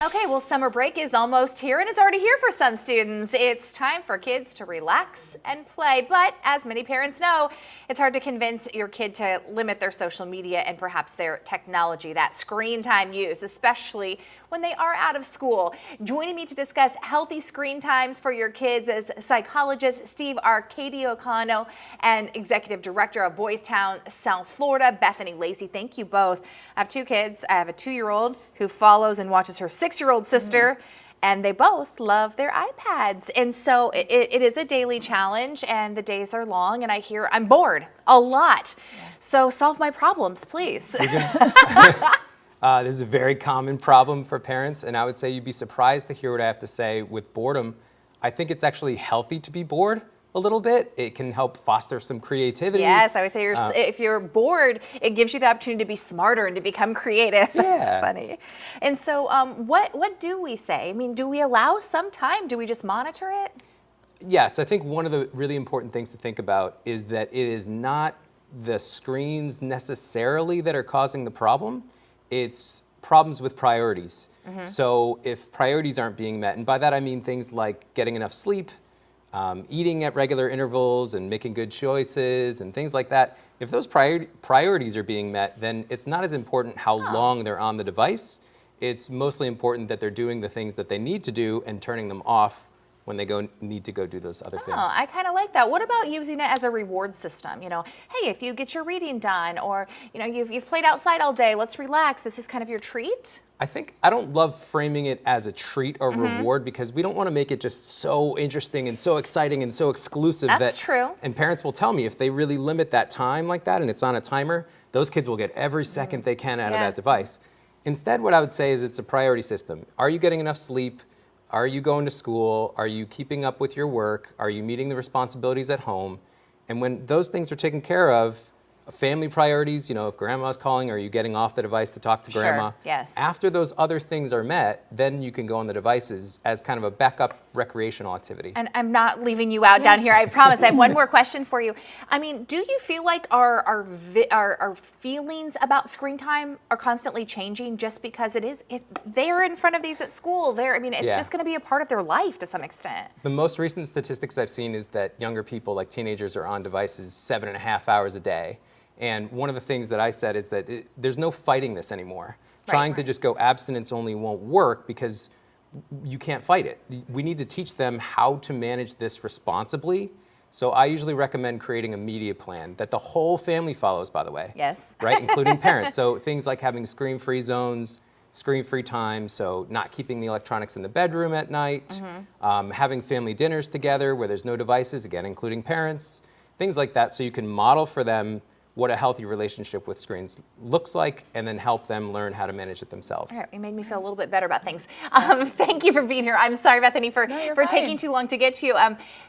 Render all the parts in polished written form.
Okay, well, summer break is almost here and it's already here for some students. It's time for kids to relax and play. But as many parents know, it's hard to convince your kid to limit their social media and perhaps their technology, that screen time use, especially when they are out of school. Joining me to discuss healthy screen times for your kids is psychologist Steve Arcadiocano and executive director of Boys Town, South Florida, Bethany Lacey. Thank you both. I have two kids. I have a 2-year-old who follows and watches her 6-year-old sister. And they both love their iPads. And so it is a daily challenge and the days are long and I'm bored a lot. Yes. So solve my problems, please. This is a very common problem for parents, and I would say you'd be surprised to hear what I have to say with boredom. I think it's actually healthy to be bored a little bit. It can help foster some creativity. Yes, I would say if you're bored, it gives you the opportunity to be smarter and to become creative. Yeah. That's funny. And so what do we say? I mean, do we allow some time? Do we just monitor it? Yes, I think one of the really important things to think about is that it is not the screens necessarily that are causing the problem. It's problems with priorities. So if priorities aren't being met, and by that I mean things like getting enough sleep, eating at regular intervals and making good choices and things like that, if those priorities are being met, then it's not as important how long they're on the device. It's mostly important that they're doing the things that they need to do and turning them off when they need to go do those other things. I kind of like that. What about using it as a reward system? You know, hey, if you get your reading done, or you know, you've played outside all day, let's relax. This is kind of your treat. I don't love framing it as a treat or reward because we don't want to make it just so interesting and so exciting and so exclusive. That's true. And parents will tell me if they really limit that time like that and it's on a timer, those kids will get every second they can out of that device. Instead, what I would say is it's a priority system. Are you getting enough sleep? Are you going to school? Are you keeping up with your work? Are you meeting the responsibilities at home? And when those things are taken care of, family priorities, you know, if grandma's calling, are you getting off the device to talk to grandma? Sure, yes. After those other things are met, then you can go on the devices as kind of a backup recreational activity. And I'm not leaving you out down here, I promise. I have one more question for you. I mean, do you feel like our feelings about screen time are constantly changing just because they're in front of these at school? It's just going to be a part of their life to some extent. The most recent statistics I've seen is that younger people, like teenagers, are on devices 7.5 hours a day. And one of the things that I said is that there's no fighting this anymore. Trying to just go abstinence only won't work because you can't fight it. We need to teach them how to manage this responsibly. So I usually recommend creating a media plan that the whole family follows, by the way. Yes. Right, including parents. So things like having screen-free zones, screen-free time, so not keeping the electronics in the bedroom at night, having family dinners together where there's no devices, again, including parents, things like that, so you can model for them what a healthy relationship with screens looks like, and then help them learn how to manage it themselves. All right, you made me feel a little bit better about things. Thank you for being here. I'm sorry, Bethany, for taking too long to get to you.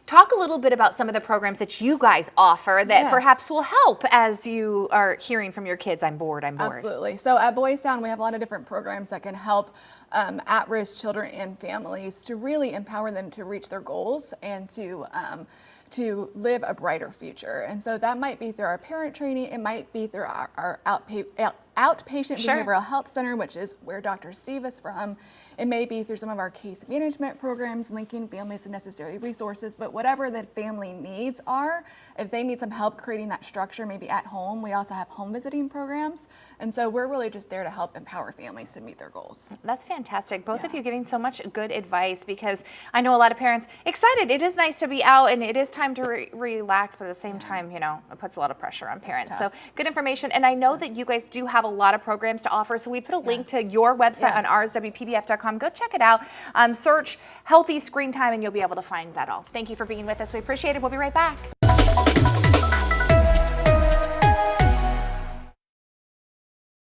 Talk a little bit about some of the programs that you guys offer that perhaps will help as you are hearing from your kids, I'm bored. Absolutely. So at Boys Town, we have a lot of different programs that can help at-risk children and families to really empower them to reach their goals and to live a brighter future. And so that might be through our parent training, it might be through our outpatient behavioral health center, which is where Dr. Steve is from. It may be through some of our case management programs, linking families to necessary resources, but whatever the family needs are, if they need some help creating that structure, maybe at home, we also have home visiting programs. And so we're really just there to help empower families to meet their goals. That's fantastic. Both of you giving so much good advice, because I know a lot of parents excited. It is nice to be out and it is time to relax, but at the same time, you know, it puts a lot of pressure on parents. So good information. And I know that you guys do have a lot of programs to offer. So we put a link to your website on rswpbf.com. Go check it out. Search healthy screen time and you'll be able to find that all. Thank you for being with us. We appreciate it. We'll be right back.